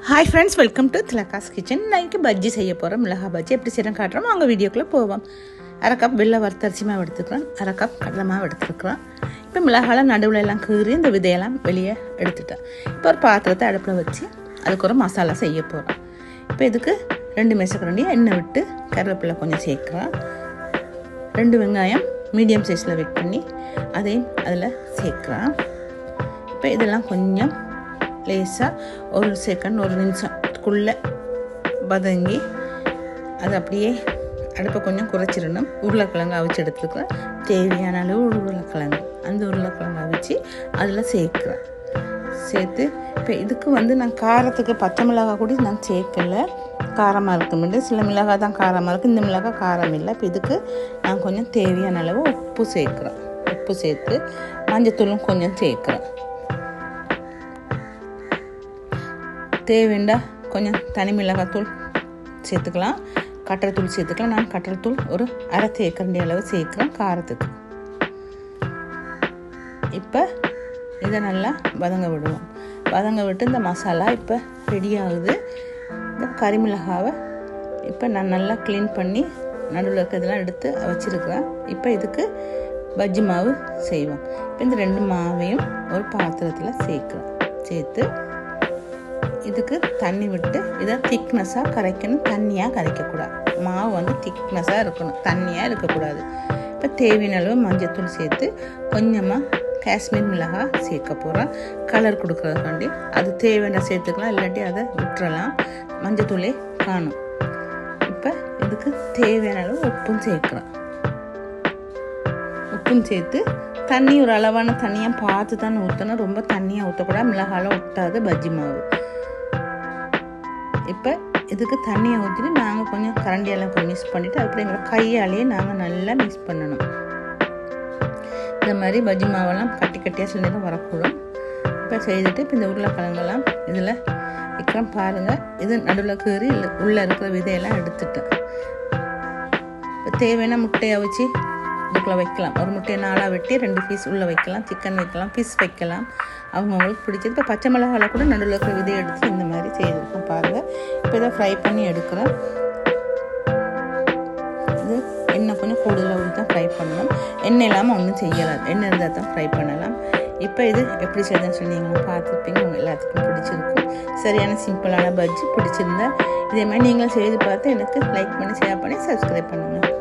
Hi friends, welcome to Thilaga's kitchen. Night bajji செய்ய போகிறோம். மிளகா பஜ்ஜி எப்படி செய்யணும் காட்டுறோம். அவங்க வீடியோக்குள்ளே போவோம். அரை கப் வெள்ளை வறுத்தரிசி மாவு எடுத்துக்கிறோம், அரை கப் கடலை மாவு எடுத்துருக்குறோம். இப்போ மிளகாலாம் நடுவில் எல்லாம் கீறி இந்த விதையெல்லாம் வெளியே எடுத்துட்டேன். இப்போ ஒரு பாத்திரத்தை அடுப்பில் வச்சு அதுக்கு ஒரு மசாலா செய்ய போகிறோம். இப்போ இதுக்கு 2 மேசக்கரண்டி எண்ணெய் விட்டு கருவேப்பிலை கொஞ்சம் சேர்க்குறோம். 2 வெங்காயம் மீடியம் சைஸில் வெட் பண்ணி அதையும் அதில் சேர்க்குறோம். இப்போ இதெல்லாம் கொஞ்சம் லேசாக ஒரு செகண்ட், ஒரு நிமிஷத்துக்குள்ளே வதங்கி அது அப்படியே அடுப்பை கொஞ்சம் குறைச்சிடணும். உருளைக்கிழங்கு அவிச்சு எடுத்துக்கிறேன். தேவையான அளவு உருளைக்கிழங்கு, அந்த உருளைக்கிழங்கு அவிச்சு அதில் சேர்க்குறேன். சேர்த்து இப்போ இதுக்கு நான் காரத்துக்கு பச்சை மிளகாய் கூட நான் சேர்க்கலை. காரமாக இருக்குமெண்டு சில மிளகாய் தான் காரமாக இருக்குது, இந்த மிளகாய் காரம் இல்லை. இப்போ இதுக்கு நான் கொஞ்சம் தேவையான அளவு உப்பு சேர்க்குறேன். உப்பு சேர்த்து மஞ்சத்தூளும் கொஞ்சம் சேர்க்குறேன். தேவைண்டா கொஞ்சம் தனி மிளகாத்தூள் சேர்த்துக்கலாம், கட்டரைத்தூள் சேர்த்துக்கலாம். நான் கட்டரைத்தூள் ஒரு அரை தேக்கரண்டி அளவு சேர்க்குறேன் காரத்துக்கு. இப்போ இதை நல்லா வதங்க விடுவோம். வதங்க விட்டு இந்த மசாலா இப்போ ரெடி ஆகுது. இந்த கறி மிளகாவை இப்போ நான் நல்லா க்ளீன் பண்ணி நடுவில் இருக்கிறதெல்லாம் எடுத்து வச்சுருக்கிறேன். இப்போ இதுக்கு பஜ்ஜி மாவு செய்வோம். இப்போ இந்த 2 மாவையும் ஒரு பாத்திரத்தில் சேர்த்து இதுக்கு தண்ணி விட்டு இதை திக்னஸாக கரைக்கணும். தண்ணியாக கரைக்கக்கூடாது. மாவு திக்னஸாக இருக்கணும், தண்ணியாக இருக்கக்கூடாது. இப்போ தேவையான அளவு மஞ்சத்தூள் சேர்த்து கொஞ்சமாக காஷ்மீர் மிளகாய் சேர்க்க போகிறோம். கலர் கொடுக்குறதுக்காண்டி அது தேவையான சேர்த்துக்கலாம், இல்லாட்டி அதை விட்டுறலாம். மஞ்சத்தூளே காணும். இப்போ இதுக்கு தேவையான அளவு உப்பும் சேர்க்குறோம். உப்பும் சேர்த்து தண்ணி ஒரு அளவான தண்ணியாக பார்த்து தான் ஊற்றணும். ரொம்ப தண்ணியாக ஊற்றக்கூடாது, மிளகாலாம் ஒட்டாது பஜ்ஜி மாவு. இப்போ இதுக்கு தண்ணியை ஊற்றிட்டு நாங்கள் கொஞ்சம் கரண்டியெல்லாம் கொஞ்சம் மிக்ஸ் பண்ணிவிட்டு அப்படி எங்களை கையாலேயே நாங்கள் நல்லா மிக்ஸ் பண்ணணும். இந்த மாதிரி பஜ்ஜி மாவெல்லாம் கட்டி கட்டியாக சில நேரம் வரக்கூடும். இப்போ செய்துட்டு இப்போ இந்த உருளைக்கிழங்கெல்லாம் இதில் வைக்கிறோம். பாருங்கள், இது நடுவில் கீறி உள்ளே இருக்கிற விதையெல்லாம் எடுத்துட்டேன். இப்போ தேவையான முட்டையை வச்சு இதுக்குள்ளே வைக்கலாம். ஒரு முட்டையை 4ஆக வெட்டி 2 பீஸ் உள்ளே வைக்கலாம். சிக்கன் வைக்கலாம், பீஸ் வைக்கலாம், அவங்களுக்கு பிடிச்சது. இப்போ பச்சை மிளகாவில் கூட நடுவில் இருக்கிற விதையை எடுத்து இந்த மாதிரி செய்திருக்கோம். பாருங்கள், இப்போ இதை ஃப்ரை பண்ணி எடுக்கிறேன். இது எண்ணெய் கொஞ்சம் கூடுதலாக ஊற்றி தான் ஃப்ரை பண்ணணும். எண்ணெய் இல்லாமல் ஒன்றும் செய்யலாம், எண்ணெய் இருந்தால் தான் ஃப்ரை பண்ணலாம். இப்போ இது எப்படி செய்யுதுன்னு சொல்லி நீங்களும் பார்த்துருப்பீங்க. உங்கள் எல்லாத்துக்கும் பிடிச்சிருக்கும். சரியான சிம்பிளான பஜ்ஜி பிடிச்சிருந்தா இதே மாதிரி நீங்களும் செய்து பார்த்து எனக்கு லைக் பண்ணி, ஷேர் பண்ணி, சப்ஸ்கிரைப் பண்ணுங்கள்.